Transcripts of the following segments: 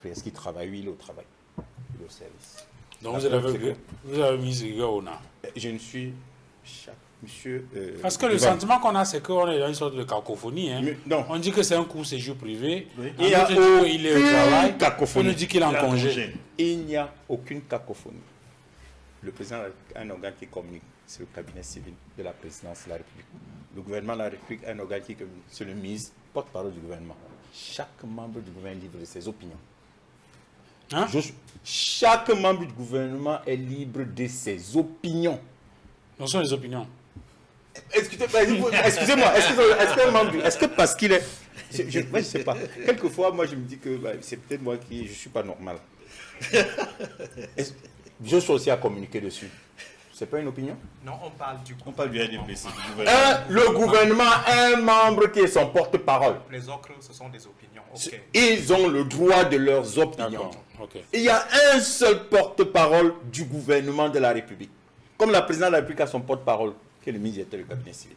Est-ce qu'il travaille? Oui, il est au travail. Il est au service. Donc vous avez mis rigueur au nom. Je ne suis... Monsieur... Parce que le sentiment qu'on a, c'est qu'on est dans une sorte de cacophonie. Hein. Non. On dit que c'est un court séjour privé. Oui. Il y a il est au travail. Cacophonie. On nous dit qu'il est en congé. Il n'y a aucune cacophonie. Le président a un organe qui communique. C'est le cabinet civil de la présidence de la République. Le gouvernement de la République a un organe qui communique. C'est le ministre, porte-parole du gouvernement. Chaque membre du gouvernement livre ses opinions. Hein? Chaque membre du gouvernement est libre de ses opinions. Ce sont les opinions. Excusez-moi, est-ce que parce qu'il est... Je ne sais pas. Quelquefois, moi, je me dis que c'est peut-être moi qui... Je ne suis pas normal. Je suis aussi à communiquer dessus. C'est pas une opinion? Non, on parle du On parle du NDPC. Le gouvernement a un membre qui est son porte-parole. Les autres, ce sont des opinions. Okay. Ils ont le droit de leurs opinions. Okay. Il y a un seul porte-parole du gouvernement de la République. Comme la présidente de la République a son porte-parole, qui est le ministre du cabinet civil.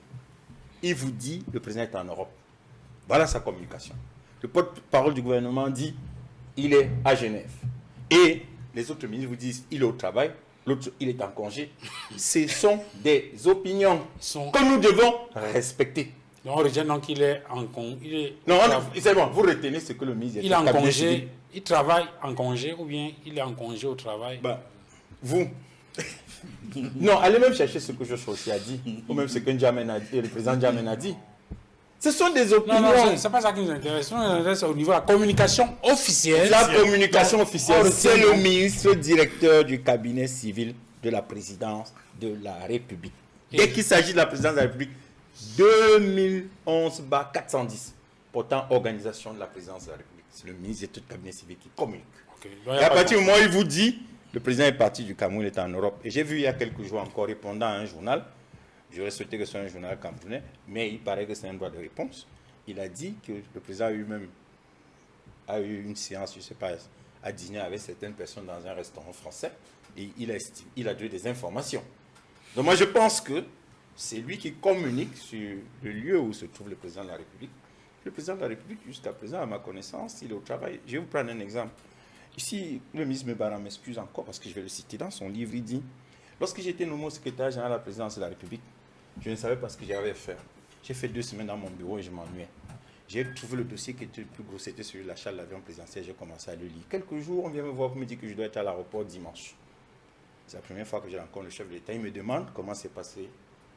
Il vous dit, le président est en Europe. Voilà sa communication. Le porte-parole du gouvernement dit, il est à Genève. Et les autres ministres vous disent, il est au travail. L'autre, il est en congé. Ce sont des opinions que nous devons respecter. Donc on retient donc qu'il est en congé. Non, c'est bon, vous retenez ce que le ministre il est en congé, il travaille en congé ou bien il est en congé au travail. Vous. Non, allez même chercher ce que Joshua aussi a dit, ou même ce que N'Djamena a dit, le président N'Djamena a dit. Ce sont des opinions. Non, c'est pas ça qui nous intéresse. Nous intéresse au niveau de la communication officielle. La communication officielle, c'est le ministre directeur du cabinet civil de la présidence de la République. Dès qu'il s'agit de la présidence de la République, 2011-410, portant organisation de la présidence de la République. C'est le ministre du cabinet civil qui communique. Okay. Et à partir du moment où il vous dit, le président est parti du Cameroun, il est en Europe. Et j'ai vu il y a quelques jours encore répondant à un journal. J'aurais souhaité que ce soit un journal camerounais, mais il paraît que c'est un droit de réponse. Il a dit que le président a eu une séance, je ne sais pas, à dîner avec certaines personnes dans un restaurant français, et il a donné des informations. Donc moi je pense que c'est lui qui communique sur le lieu où se trouve le président de la République. Le président de la République, jusqu'à présent, à ma connaissance, il est au travail. Je vais vous prendre un exemple. Ici, le ministre Mebara m'excuse encore parce que je vais le citer dans son livre. Il dit, lorsque j'étais nommé au secrétaire général de la présidence de la République, je ne savais pas ce que j'avais à faire. J'ai fait 2 semaines dans mon bureau et je m'ennuyais. J'ai trouvé le dossier qui était le plus gros, c'était celui de l'achat de l'avion présidentiel. J'ai commencé à le lire. Quelques jours, on vient me voir pour me dire que je dois être à l'aéroport dimanche. C'est la première fois que je rencontre le chef de l'État. Il me demande comment s'est passée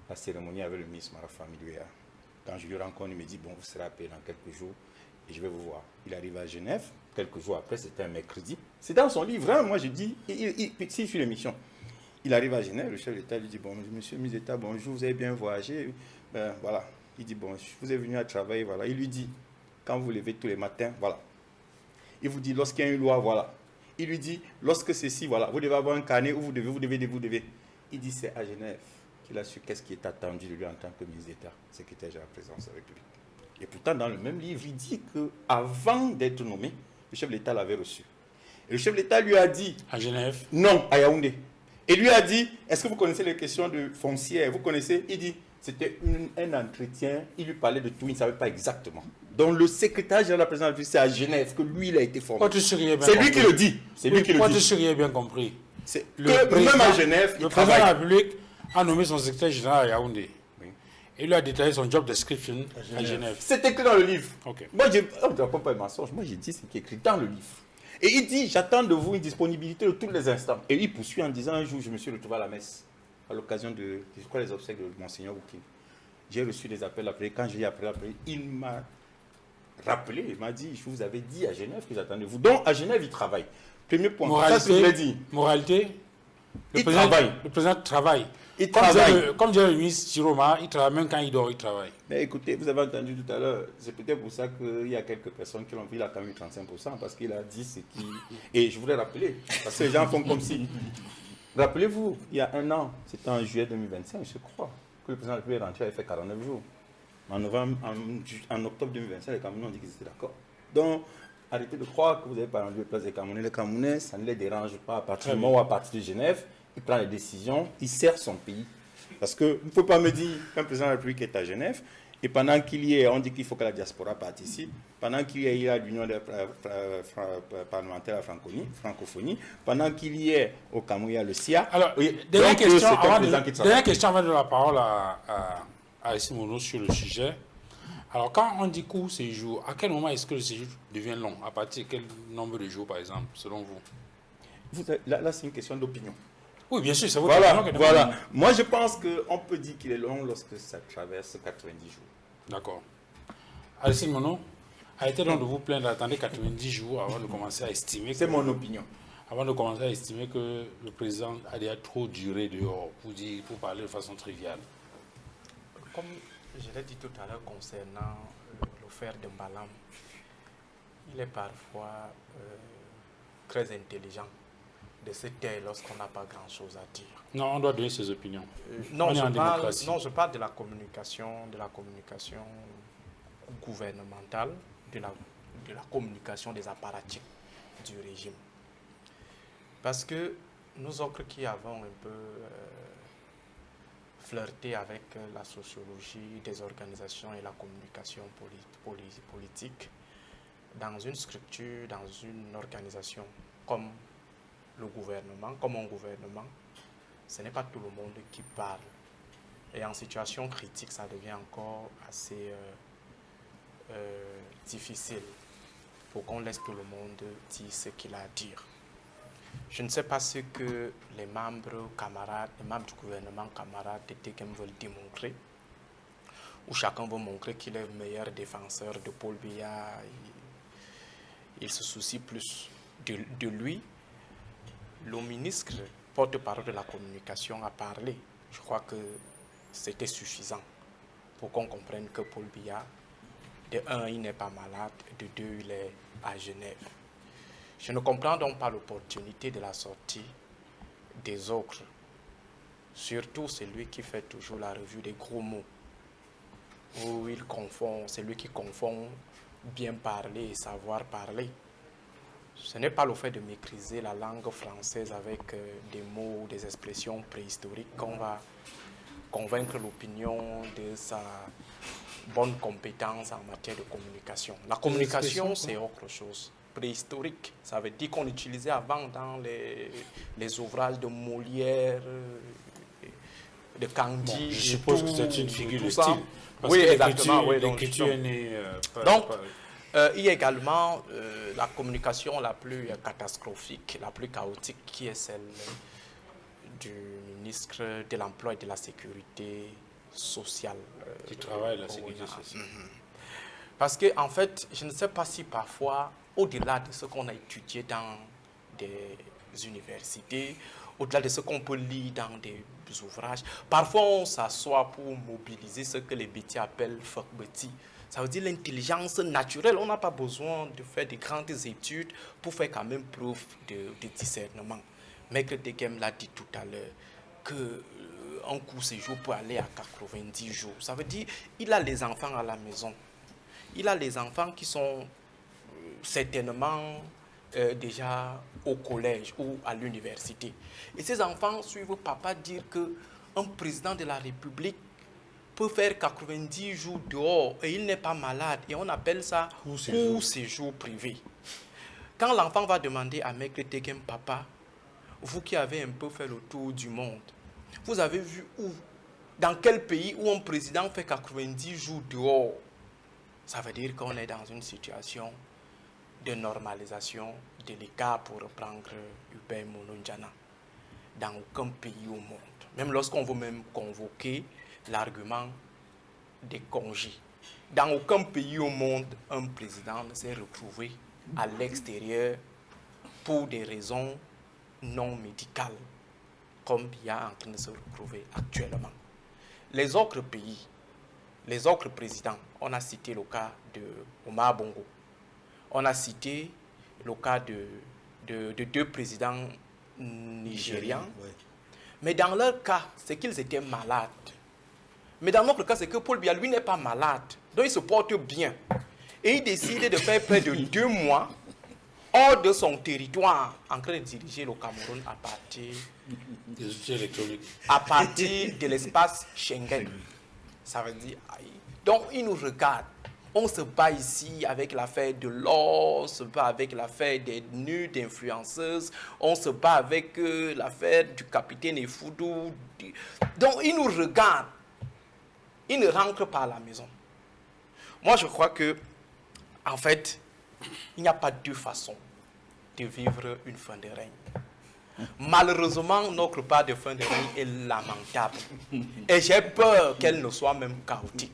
la cérémonie avec le ministre Marafa Midouya. Quand je lui rencontre, il me dit, bon, vous serez appelé dans quelques jours et je vais vous voir. Il arrive à Genève. Quelques jours après, c'était un mercredi. C'est dans son livre, hein, moi je dis, s'il suit l'émission. Il arrive à Genève, le chef de l'État lui dit, bon, monsieur le ministre d'État, bonjour, vous avez bien voyagé. Voilà. Il dit, bon, vous êtes venu à travailler, voilà. Il lui dit, quand vous levez tous les matins, voilà. Il vous dit, lorsqu'il y a une loi, voilà. Il lui dit, lorsque ceci, voilà, vous devez avoir un carnet où vous devez. Il dit, c'est à Genève qu'il a su qu'est-ce qui est attendu de lui en tant que ministre d'État, secrétaire général de la présidence de la République. Et pourtant, dans le même livre, il dit qu'avant d'être nommé, le chef de l'État l'avait reçu. Et le chef de l'État lui a dit... À Genève? Non, à Yaoundé. Et lui a dit, est-ce que vous connaissez les questions de foncière? Vous connaissez? Il dit, c'était un entretien, il lui parlait de tout, il ne savait pas exactement. Donc le secrétaire général de la présidence de la République, c'est à Genève que lui, il a été formé. C'est lui qui le dit. C'est lui qui le dit. Moi, je bien compris. Même à Genève, le président de la République a nommé son secrétaire général à Yaoundé. Et lui a détaillé son job description à Genève. C'est écrit dans le livre. Okay. Moi, je ne raconte pas un mensonge. Moi, j'ai dit ce qui est écrit dans le livre. Et il dit, j'attends de vous une disponibilité de tous les instants. Et il poursuit en disant, un jour, je me suis retrouvé à la messe, à l'occasion de, je crois, les obsèques de Monseigneur Woukin. J'ai reçu des appels après. Quand j'ai appelé, il m'a rappelé, il m'a dit, je vous avais dit à Genève que j'attendais vous. Donc, à Genève, il travaille. Premier point. Moralité, ça, c'est ce que je l'ai dit. Moralité, il travaille. Le président travaille. Il travaille. Comme dirait le ministre Chiroma, il travaille même quand il dort, il travaille. Mais écoutez, vous avez entendu tout à l'heure, c'est peut-être pour ça qu'il y a quelques personnes qui l'ont vu, il a quand même eu 35%, parce qu'il a dit ce qui... Et je voudrais rappeler, parce que les gens font comme si... Rappelez-vous, il y a un an, c'était en juillet 2025, je crois, que le président de la République est rentré, il avait fait 49 jours. En octobre 2025, les Camerounais ont dit qu'ils étaient d'accord. Donc, arrêtez de croire que vous avez pas rendu les places des Camerounais. Les Camerounais, ça ne les dérange pas à partir du moment où, à partir de Genève, il prend les décisions, il sert son pays. Parce que vous ne pouvez pas me dire qu'un président de la République est à Genève Et pendant qu'il y est, on dit qu'il faut que la diaspora participe. Pendant qu'il y a l'Union parlementaire à la francophonie. Pendant qu'il y est au Cameroun, il y a le SIA. Alors, dernière question avant de la parole à Simono sur le sujet. Alors, quand on dit court séjour, à quel moment est-ce que le séjour devient long? À partir de quel nombre de jours, par exemple, selon vous? Là, c'est une question d'opinion. Oui, bien sûr, c'est votre opinion. Voilà. Moi, je pense qu'on peut dire qu'il est long lorsque ça traverse 90 jours. D'accord. Alcine Mono, arrêtez donc de vous plaindre d'attendre 90 jours avant de commencer à estimer. C'est mon opinion. Avant de commencer à estimer que le président a déjà trop duré dehors, pour parler de façon triviale. Comme je l'ai dit tout à l'heure concernant l'affaire de Mbalam, il est parfois très intelligent de se taire lorsqu'on n'a pas grand-chose à dire. Non, on doit donner ses opinions. Non, je parle de la communication gouvernementale, de la communication des apparatchiks du régime. Parce que nous autres qui avons un peu flirté avec la sociologie des organisations et la communication politique, dans une structure, dans une organisation comme le gouvernement, comme un gouvernement, ce n'est pas tout le monde qui parle. Et en situation critique, ça devient encore assez difficile pour qu'on laisse tout le monde dire ce qu'il a à dire. Je ne sais pas ce que les membres du gouvernement camarades de Tekem veulent démontrer, où chacun veut montrer qu'il est le meilleur défenseur de Paul Biya. Il se soucie plus de lui. Le ministre, porte-parole de la communication, a parlé. Je crois que c'était suffisant pour qu'on comprenne que Paul Biya, de un, il n'est pas malade, de deux, il est à Genève. Je ne comprends donc pas l'opportunité de la sortie des autres, surtout celui qui fait toujours la revue des gros mots, où il confond, c'est lui qui confond bien parler et savoir parler. Ce n'est pas le fait de maîtriser la langue française avec des mots ou des expressions préhistoriques qu'on va convaincre l'opinion de sa bonne compétence en matière de communication. La communication, c'est autre chose. Préhistorique, ça veut dire qu'on utilisait avant dans les ouvrages de Molière, de Candy. Bon, je suppose que c'est une figure de style. Oui, exactement. L'écriture est née... il y a également la communication la plus catastrophique, la plus chaotique, qui est celle du ministre de l'Emploi et de la Sécurité sociale. Du travail et de la sécurité sociale. Parce que, en fait, je ne sais pas si parfois, au-delà de ce qu'on a étudié dans des universités, au-delà de ce qu'on peut lire dans des ouvrages, parfois on s'assoit pour mobiliser ce que les bêtis appellent fakbeti. Ça veut dire l'intelligence naturelle. On n'a pas besoin de faire de grandes études pour faire quand même preuve de discernement. Maître Tekem l'a dit tout à l'heure, qu'un court séjour peut aller à 90 jours. Ça veut dire qu'il a les enfants à la maison. Il a les enfants qui sont certainement déjà au collège ou à l'université. Et ces enfants suivent papa dire qu'un président de la République peut faire 90 jours dehors et il n'est pas malade. Et on appelle ça court séjour privé. Quand l'enfant va demander à Maître Tekem, papa, vous qui avez un peu fait le tour du monde, vous avez vu où, dans quel pays où un président fait 90 jours dehors? Ça veut dire qu'on est dans une situation de normalisation délicate, pour reprendre Hubert Molonjana, dans aucun pays au monde. Même lorsqu'on veut même convoquer l'argument des congés. Dans aucun pays au monde, un président ne s'est retrouvé à l'extérieur pour des raisons non médicales, comme il y a en train de se retrouver actuellement. Les autres pays, les autres présidents, on a cité le cas de Omar Bongo, on a cité le cas de deux présidents nigérians, ouais. Mais dans leur cas, c'est qu'ils étaient malades. Mais dans notre cas, c'est que Paul Biya, lui, n'est pas malade. Donc, il se porte bien. Et il décide de faire près de 2 mois hors de son territoire, en train de diriger le Cameroun à partir des outils électroniques. À partir de l'espace Schengen. Ça veut dire, Donc, ils nous regardent. On se bat ici avec l'affaire de l'or, on se bat avec l'affaire des nus d'influenceuses, on se bat avec l'affaire du capitaine Efoudou. Donc, ils nous regardent. Ils ne rentrent pas à la maison. Moi, je crois que, en fait, il n'y a pas deux façons de vivre une fin de règne. Malheureusement, notre part de fin de règne est lamentable. Et j'ai peur qu'elle ne soit même chaotique.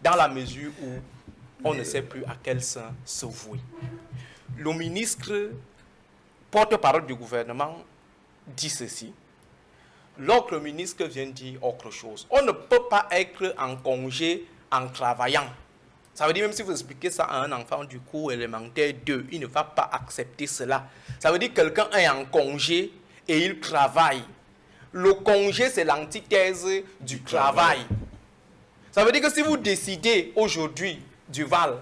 Dans la mesure où on ne sait plus à quel sein se vouer. Le ministre, porte-parole du gouvernement, dit ceci. L'autre ministre vient dire autre chose. On ne peut pas être en congé en travaillant. Ça veut dire, même si vous expliquez ça à un enfant du cours élémentaire 2, il ne va pas accepter cela. Ça veut dire que quelqu'un est en congé et il travaille. Le congé, c'est l'antithèse du travail. Ça veut dire que si vous décidez aujourd'hui, Duval,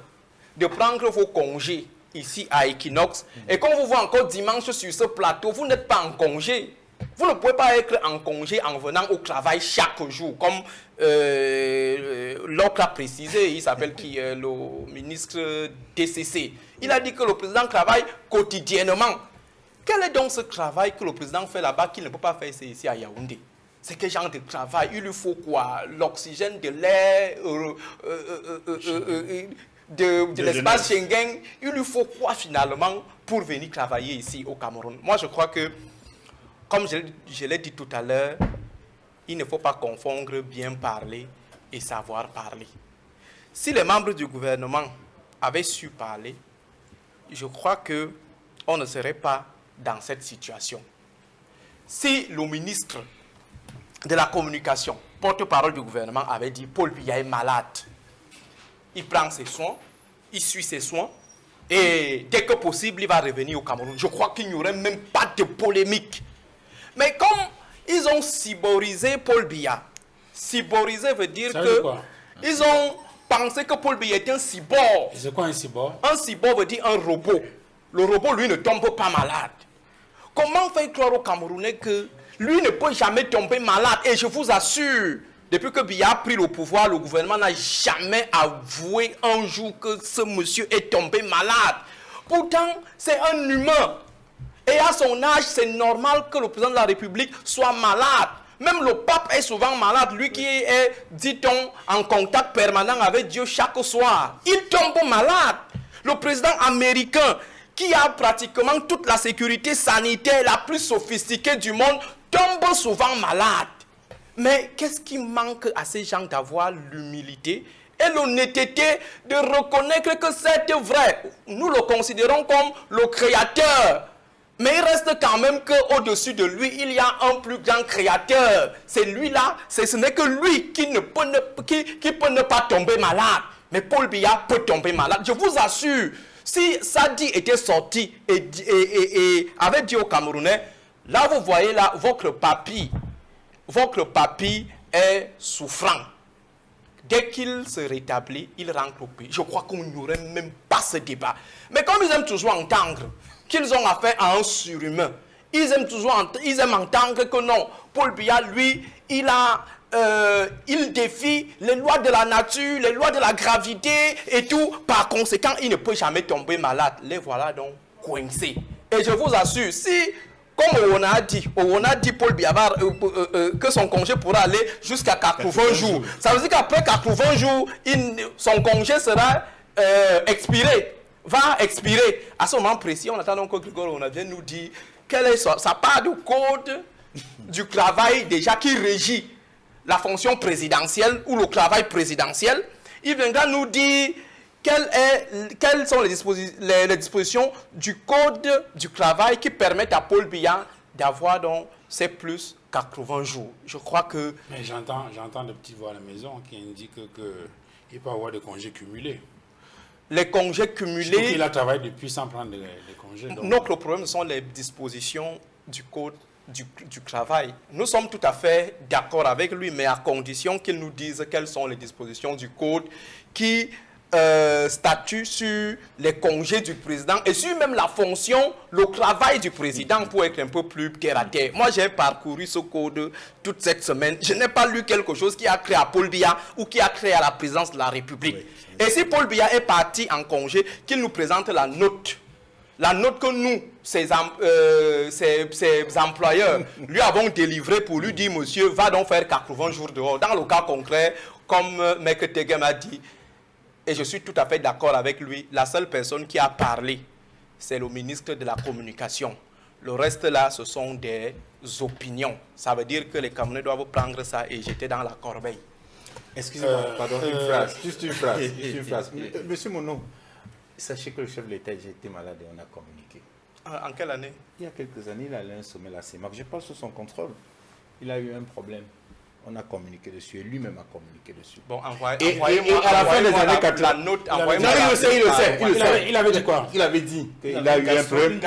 de prendre vos congés ici à Equinox, et qu'on vous voit encore dimanche sur ce plateau, vous n'êtes pas en congé. Vous ne pouvez pas être en congé en venant au travail chaque jour, comme l'autre a précisé, il s'appelle qui le ministre DCC. Il a dit que le président travaille quotidiennement. Quel est donc ce travail que le président fait là-bas qu'il ne peut pas faire ici à Yaoundé? C'est quel genre de travail? Il lui faut quoi? L'oxygène, de l'air, de l'espace Schengen. Il lui faut quoi finalement pour venir travailler ici au Cameroun? Moi, je crois que, comme je l'ai dit tout à l'heure, il ne faut pas confondre bien parler et savoir parler. Si les membres du gouvernement avaient su parler, je crois qu'on ne serait pas dans cette situation. Si le ministre de la communication, porte-parole du gouvernement, avait dit Paul Biya est malade, il prend ses soins, il suit ses soins, et dès que possible, il va revenir au Cameroun. Je crois qu'il n'y aurait même pas de polémique. Mais comme ils ont cyborisé Paul Biya, cyborisé veut dire ils ont pensé que Paul Biya est un cyborg. C'est quoi un cyborg? Un cyborg veut dire un robot. Le robot, lui, ne tombe pas malade. Comment faire croire aux Camerounais que lui ne peut jamais tomber malade? Et je vous assure, depuis que Biya a pris le pouvoir, le gouvernement n'a jamais avoué un jour que ce monsieur est tombé malade. Pourtant, c'est un humain. Et à son âge, c'est normal que le président de la République soit malade. Même le pape est souvent malade, lui qui est, dit-on, en contact permanent avec Dieu chaque soir. Il tombe malade. Le président américain, qui a pratiquement toute la sécurité sanitaire la plus sophistiquée du monde, tombe souvent malade. Mais qu'est-ce qui manque à ces gens d'avoir l'humilité et l'honnêteté de reconnaître que c'est vrai? Nous le considérons comme le créateur. Mais il reste quand même qu'au-dessus de lui, il y a un plus grand créateur. C'est lui-là, ce n'est que lui qui peut ne pas tomber malade. Mais Paul Biya peut tomber malade. Je vous assure, si Sadi était sorti et avait dit aux Camerounais, là vous voyez là, votre papy est souffrant. Dès qu'il se rétablit, il rentre au pays. Je crois qu'on n'aurait même pas ce débat. Mais comme ils aiment toujours entendre qu'ils ont affaire à un surhumain, ils aiment entendre que non, Paul Biya, lui, il défie les lois de la nature, les lois de la gravité et tout. Par conséquent, il ne peut jamais tomber malade. Les voilà donc coincés. Et je vous assure, si, comme on a dit Paul Biya que son congé pourra aller jusqu'à 80 jours. Ça veut dire qu'après 80 jours, son congé sera expiré. Va expirer. À ce moment précis, on attend donc que Grigor vient nous dire quelle est sa part de code du travail déjà qui régit la fonction présidentielle ou le travail présidentiel. Il viendra nous dire quelles sont les dispositions du code du travail qui permettent à Paul Biya d'avoir donc ces plus 80 jours. Je crois que... Mais j'entends des petites voix à la maison qui indiquent qu'il peut y avoir des congés cumulés. Les congés cumulés... Il a travaillé depuis sans prendre les congés. Donc... Notre problème sont les dispositions du code du travail. Nous sommes tout à fait d'accord avec lui, mais à condition qu'il nous dise quelles sont les dispositions du code qui statut sur les congés du président et sur même la fonction, le travail du président pour être un peu plus terre à terre. Moi, j'ai parcouru ce code toute cette semaine. Je n'ai pas lu quelque chose qui a créé à Paul Biya ou qui a créé à la présidence de la République. Et si Paul Biya est parti en congé, qu'il nous présente la note. La note que nous, ses employeurs, lui avons délivrée pour lui dire, monsieur, va donc faire 80 jours dehors. Dans le cas concret, comme Maître Tegem a dit, et je suis tout à fait d'accord avec lui, la seule personne qui a parlé, c'est le ministre de la Communication. Le reste là, ce sont des opinions. Ça veut dire que les Camerounais doivent prendre ça et jeter dans la corbeille. Excusez-moi, pardon, une phrase, juste une phrase. Monsieur Monod, sachez que le chef de l'État a été malade et on a communiqué. En quelle année? Il y a quelques années, il a allé un sommet à la CEMAC. Je parle sous son contrôle. Il a eu un problème. On a communiqué dessus et lui-même a communiqué dessus. Bon, et à la fin des années 80, la note, il le sait. Il avait dit quoi? Il avait dit qu'il a eu un problème.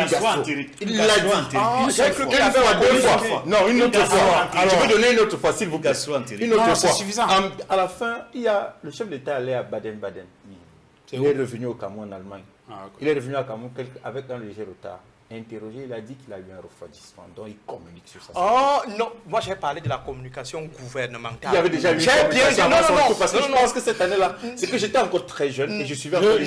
Il l'a dit. J'ai cru qu'il avait deux fois. Non, une autre fois. Je vais donner une autre fois, s'il vous plaît. Une autre fois. C'est suffisant. À la fin, le chef d'État allait à Baden-Baden. Il est revenu au Cameroun, en Allemagne. Il est revenu au Cameroun avec un léger retard. Interrogé, il a dit qu'il a eu un refroidissement, donc il communique sur ça. Oh non, moi j'ai parlé de la communication gouvernementale. Il y avait déjà eu une communication. Parce que je pense que cette année-là, c'est que j'étais encore très jeune et je suivais encore les le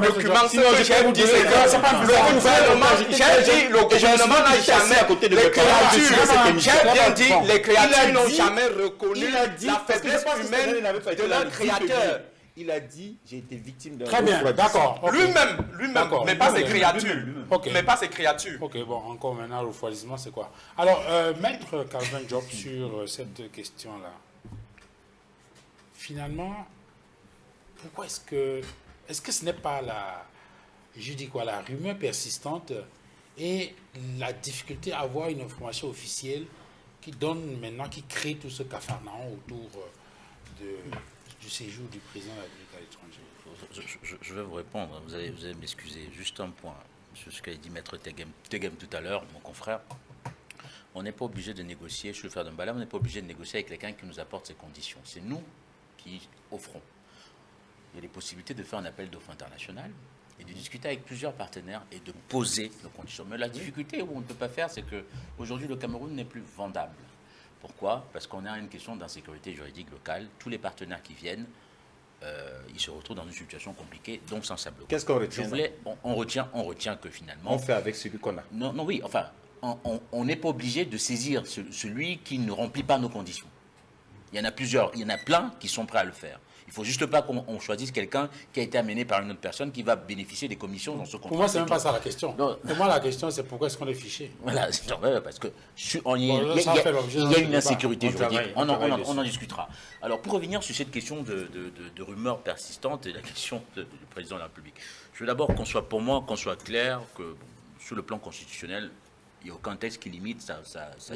document, ce que j'ai dit, c'est que c'est pas le gouvernement. J'ai dit, le gouvernement n'a jamais, les créatures, j'ai bien dit, les créatures n'ont jamais reconnu la faiblesse humaine de leur créateur. Il a dit, j'ai été victime d'un refroidissement. Très bien, d'accord. Lui-même, mais pas ses créatures. Mais pas ses créatures. Ok, bon, encore maintenant, le refroidissement, c'est quoi? Alors, Maître Calvin Job, sur cette question-là, finalement, pourquoi est-ce que ce n'est pas la rumeur persistante et la difficulté à avoir une information officielle qui crée tout ce cafarnaum autour du séjour du président de la République à l'étranger? Je vais vous répondre, vous allez m'excuser. Juste un point sur ce qu'a dit Maître Tegem tout à l'heure, mon confrère. On n'est pas obligé de négocier, je suis le frère d'un balai, on n'est pas obligé de négocier avec quelqu'un qui nous apporte ses conditions. C'est nous qui offrons. Il y a des possibilités de faire un appel d'offres international et de discuter avec plusieurs partenaires et de poser nos conditions. Mais la difficulté où on ne peut pas faire, c'est qu'aujourd'hui, le Cameroun n'est plus vendable. Pourquoi? Parce qu'on a une question d'insécurité juridique locale. Tous les partenaires qui viennent, ils se retrouvent dans une situation compliquée, donc sans sable. Qu'est-ce qu'on retient? On retient que finalement... On fait avec celui qu'on a. Non, oui, enfin, on n'est pas obligé de saisir celui qui ne remplit pas nos conditions. Il y en a plusieurs, il y en a plein qui sont prêts à le faire. Il ne faut juste pas qu'on choisisse quelqu'un qui a été amené par une autre personne qui va bénéficier des commissions dans ce contrat. Pour moi, c'est même pas ça la question. Pour moi, la question, c'est pourquoi est-ce qu'on est fiché? Voilà, parce que il y a une insécurité juridique. On en discutera. Alors, pour revenir sur cette question de rumeurs persistantes et la question du président de la République, je veux d'abord qu'on soit clair que sur le plan constitutionnel, il n'y a aucun texte qui limite sa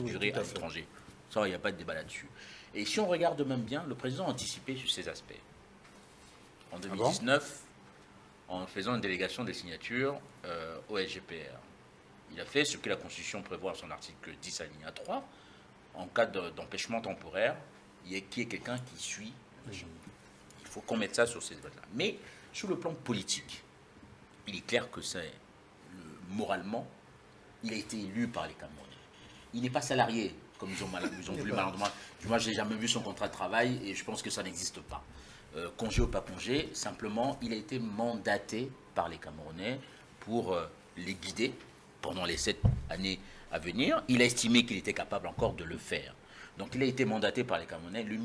durée à l'étranger. Ça, il n'y a pas de débat là-dessus. Et si on regarde même bien, le président a anticipé sur ces aspects. En 2019, en faisant une délégation des signatures au SGPR, il a fait ce que la Constitution prévoit en son article 10 alinéa 3, en cas d'empêchement temporaire, qui est quelqu'un qui suit. Il faut qu'on mette ça sur ces débats-là. Mais sur le plan politique, il est clair que moralement, il a été élu par les Camerounais. Il n'est pas salarié, comme ils ont voulu malentendu. Moi, je n'ai jamais vu son contrat de travail et je pense que ça n'existe pas. Congé ou pas congé, simplement, il a été mandaté par les Camerounais pour les guider pendant les 7 années à venir. Il a estimé qu'il était capable encore de le faire. Donc, il a été mandaté par les Camerounais. Le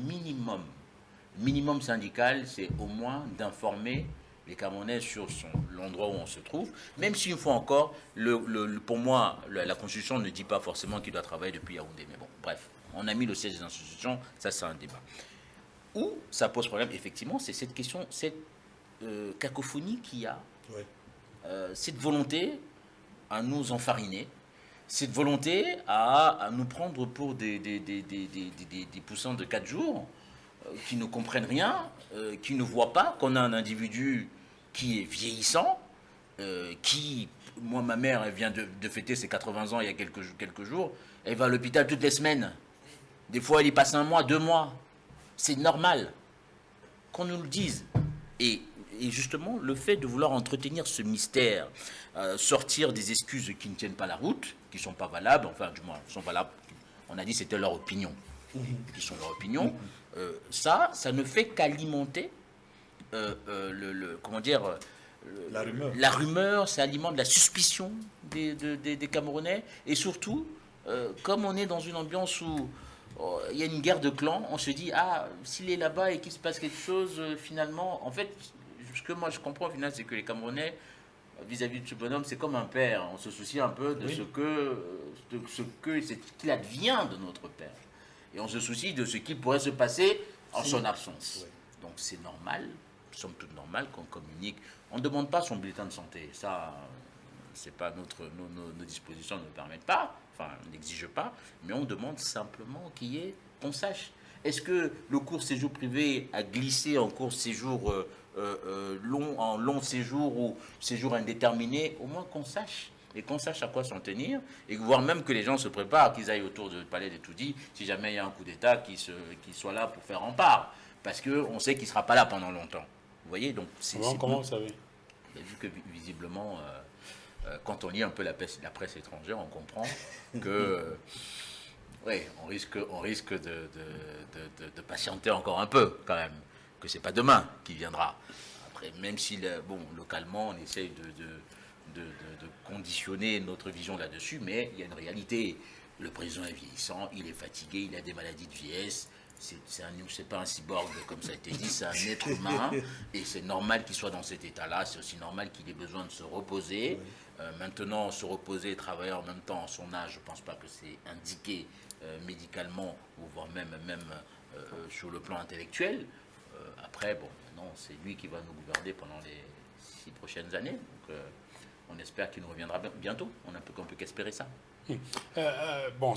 minimum syndical, c'est au moins d'informer les Camerounais sur l'endroit où on se trouve, même s'il faut encore, pour moi, la Constitution ne dit pas forcément qu'il doit travailler depuis Yaoundé. Mais bon, bref, on a mis le siège des institutions, ça c'est un débat. Où ça pose problème, effectivement, c'est cette question, cette cacophonie qu'il y a, cette volonté à nous enfariner, cette volonté à nous prendre pour des poussins de 4 jours, qui ne comprennent rien, qui ne voient pas qu'on a un individu qui est vieillissant, moi ma mère elle vient de fêter ses 80 ans il y a quelques jours, elle va à l'hôpital toutes les semaines, des fois elle y passe 1 mois, 2 mois, c'est normal qu'on nous le dise. Et justement, le fait de vouloir entretenir ce mystère, sortir des excuses qui ne tiennent pas la route, qui ne sont pas valables, enfin du moins, sont valables, on a dit c'était leur opinion, qui sont leur opinion, ça ne fait qu'alimenter comment dire, la rumeur, ça alimente la suspicion des Camerounais, et surtout, comme on est dans une ambiance où il y a une guerre de clans, on se dit, ah, s'il est là-bas et qu'il se passe quelque chose, finalement, en fait, ce que moi je comprends au final, c'est que les Camerounais, vis-à-vis de ce bonhomme, c'est comme un père. On se soucie un peu de ce qu'il advient de notre père. Et on se soucie de ce qui pourrait se passer en son absence. Oui. Donc c'est normal, somme toute normal qu'on communique. On ne demande pas son bulletin de santé. Ça, c'est pas nos dispositions ne le permettent pas, enfin, n'exigent pas, mais on demande simplement qu'on sache. Est-ce que le court séjour privé a glissé en court séjour en long séjour ou séjour indéterminé? Au moins qu'on sache, et qu'on sache à quoi s'en tenir, et voire même que les gens se préparent, qu'ils aillent autour du palais des Toudi, si jamais il y a un coup d'État, qu'ils soient là pour faire rempart, parce qu'on sait qu'il ne sera pas là pendant longtemps. Vous voyez, donc comment vous savez? Vu que visiblement, quand on lit un peu la presse étrangère, on comprend que oui, on risque de patienter encore un peu quand même, que c'est pas demain qu'il viendra. Après, même si localement on essaye de conditionner notre vision là-dessus, mais il y a une réalité. Le président est vieillissant, il est fatigué, il a des maladies de vieillesse. C'est pas un cyborg comme ça a été dit, c'est un être humain et c'est normal qu'il soit dans cet état-là. C'est aussi normal qu'il ait besoin de se reposer. Oui. Maintenant, se reposer et travailler en même temps, à son âge, je ne pense pas que c'est indiqué médicalement ou voire même sur le plan intellectuel. Après, non, c'est lui qui va nous gouverner pendant les 6 prochaines années. Donc, on espère qu'il nous reviendra bientôt. On ne peut qu'espérer ça. Bon.